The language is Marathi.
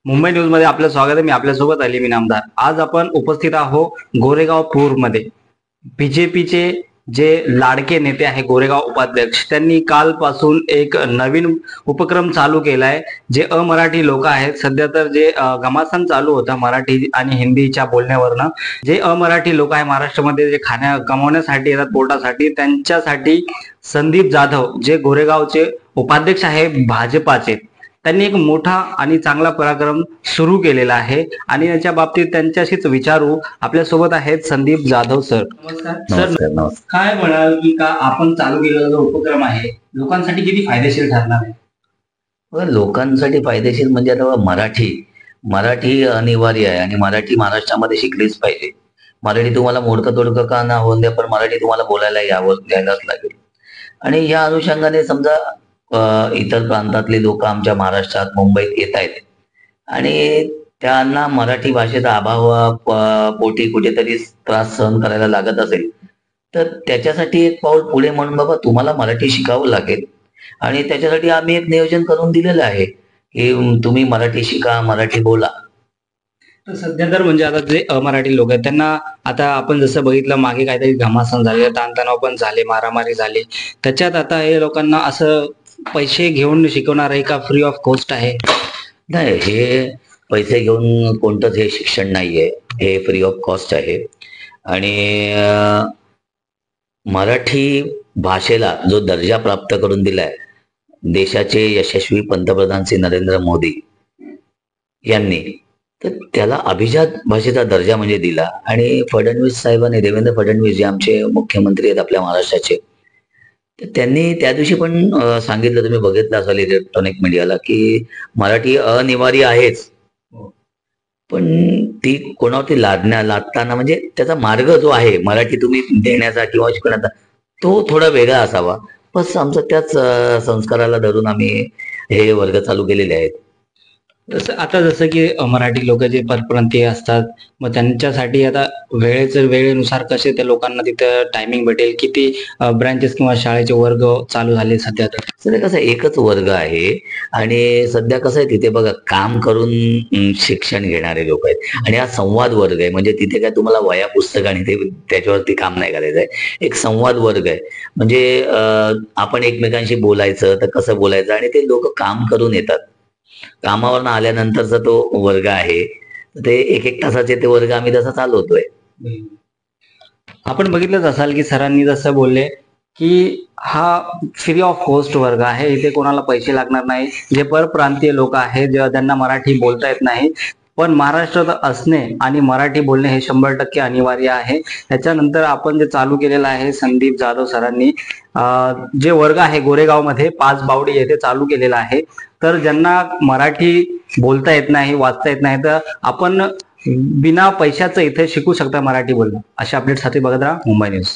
मुंबई न्यूज मध्ये आपलं स्वागत आहे. मी आपल्यासोबत अली नामदार. आज आपण उपस्थित आहोत गोरेगाव पूर मध्ये. बीजेपीचे जे लाडके नेते आहे गोरेगाव उपाध्यक्ष, त्यांनी कालपासून एक नवीन उपक्रम चालू केलाय. जे अमराठी लोक आहेत, सध्या तर जे घमासान चालू होता मराठी आणि हिंदीच्या बोलण्यावरनं, जे अमराठी लोक आहे महाराष्ट्रामध्ये जे खाण्या कमावण्यासाठी येतात पोटासाठी, त्यांच्यासाठी संदीप जाधव जे गोरेगावचे उपाध्यक्ष आहे भाजपाचे, त्यांनी एक मोठा आणि चांगला पराक्रम सुरू केलेला आहे आणि याच्या बाबतीत त्यांच्याशीच विचारू. आपल्यासोबत आहेत संदीप जाधव सर. नमस्कार सर. काय म्हणाल की का आपण चालू केलेला जो उपक्रम आहे लोकांसाठी किती फायदेशीर ठरणार आहे? लोकांसाठी फायदेशीर म्हणजे आता मराठी अनिवार्य आहे आणि मराठी महाराष्ट्रामध्ये शिकलीच पाहिजे. मराठी तुम्हाला मोडकं तोडकं का ना होऊन द्या, पण मराठी तुम्हाला बोलायला यायलाच लागेल. आणि या अनुषंगाने समजा इतर प्रांतातले लोक आमच्या महाराष्ट्रात मुंबईत येत आहेत आणि त्यांना मराठी भाषेचा अभाव पोटी कुठेतरी त्रास सहन करायला लागत असेल, तर त्याच्यासाठी एक पाऊल पुढे म्हणून बाबा तुम्हाला मराठी शिकावं लागेल. आणि त्याच्यासाठी आम्ही एक नियोजन करून दिलेलं आहे की तुम्ही मराठी शिका, मराठी बोला. तर सध्या तर म्हणजे आता जे अमराठी लोक आहेत त्यांना आता आपण जसं बघितलं मागे काहीतरी घमासान झाले, ताणतणाव पण झाले, मारामारी झाली, त्याच्यात आता हे लोकांना असं पैसे घेऊन शिकवणार आहे का? फ्री ऑफ कॉस्ट आहे? नाही, हे पैसे घेऊन कोणतंच हे शिक्षण नाहीये, हे फ्री ऑफ कॉस्ट आहे. आणि मराठी भाषेला जो दर्जा प्राप्त करून दिलाय देशाचे यशस्वी पंतप्रधान श्री नरेंद्र मोदी यांनी, तर त्याला अभिजात भाषेचा दर्जा म्हणजे दिला. आणि फडणवीस साहेबांनी, देवेंद्र फडणवीस जे आमचे मुख्यमंत्री आहेत आपल्या महाराष्ट्राचे, तर त्यांनी त्या दिवशी पण सांगितलं, तुम्ही बघितलं असाल इलेक्ट्रॉनिक मीडियाला, की मराठी अनिवार्य आहेच, पण ती कोणावरती लादताना म्हणजे त्याचा मार्ग जो आहे मराठी तुम्ही देण्याचा किंवा शिकवण्याचा तो थोडा वेगळा असावा. बस आमचं त्याच संस्काराला धरून आम्ही हे वर्ग चालू केलेले आहेत. जसं की मराठी लोक जे परप्रांतीय असतात, मग त्यांच्यासाठी आता वेळेनुसार कसे त्या लोकांना तिथं टायमिंग भेटेल? किती ब्रांचेस किंवा शाळेचे वर्ग चालू झाले सध्या? तर सध्या कसं एकच वर्ग आहे आणि सध्या कसं आहे तिथे बघा काम करून शिक्षण घेणारे लोक आहेत आणि हा संवाद वर्ग आहे. म्हणजे तिथे काय तुम्हाला वया पुस्तक आणि ते त्याच्यावरती काम नाही करायचं आहे, एक संवाद वर्ग आहे. म्हणजे आपण एकमेकांशी बोलायचं तर कसं बोलायचं, आणि ते लोक काम करून येतात. कामावर आल्यानंतरचा तो वर्ग आहे, ते एक तासाचे ते वर्ग आम्ही तसा चालवतोय. आपण बघितलंच असाल की सरांनी जसं बोलले की हा फ्री ऑफ कॉस्ट वर्ग आहे, इथे कोणाला पैसे लागणार नाही. जे परप्रांतीय लोक आहेत, जेव्हा त्यांना मराठी बोलता येत नाही, पण महाराष्ट्रात असणे आणि मराठी बोलणे हे 100% अनिवार्य आहे. त्याच्यानंतर आपण जे चालू केलेलं आहे संदीप जाधव सरांनी, जे वर्ग आहे गोरेगाव मध्ये 5 बावडी येथे चालू केलेला आहे. तर ज्यांना मराठी बोलता येत नाही, वाचता येत नाही, तर आपण बिना पैशाचं इथे शिकू शकता मराठी बोलणं. अशा अपडेटसाठी बघत राहा मुंबई न्यूज.